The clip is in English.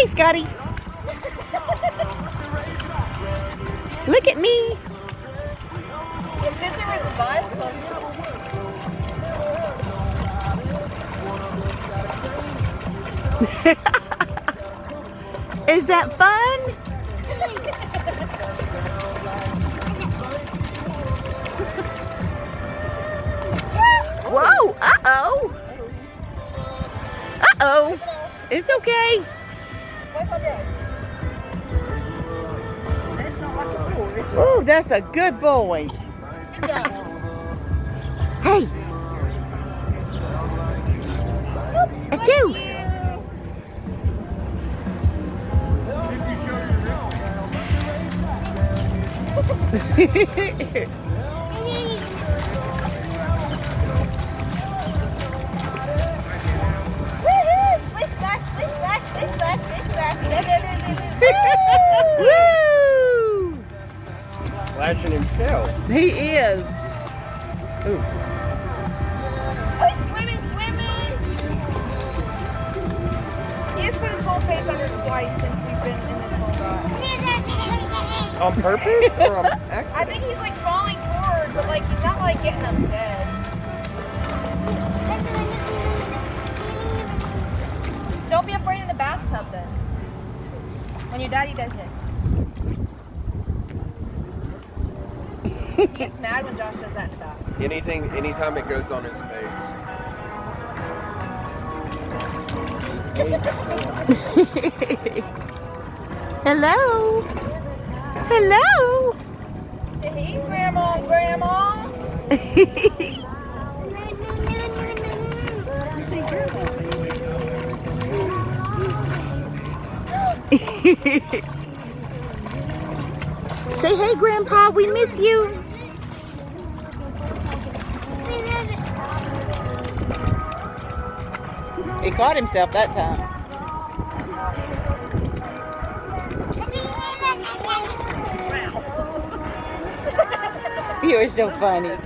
Hey, Scotty. Look at me. The scissor was his eyes closed. Is that fun? Whoa, uh-oh. Uh-oh. It's okay. Wipe up your eyes. Oh, that's a good boy. Good job. Hey. Oops, That's you. Woohoo! Splish splash, splish splash, splish splash, splish splash. Woo! Splashing himself. He is. Ooh. Oh, he's swimming, swimming. He has put his whole face under twice since we've been in this whole ride. On purpose or on I accident? think he's like falling forward, but like he's not like getting upset. Don't be afraid in the bathtub then. When your daddy does this. He gets mad when Josh does that in the bath. Anytime it goes on his face. Hello. Hello. Hey, Grandma and Grandma. Say hey, Grandpa, we miss you. He caught himself that time. You are so funny.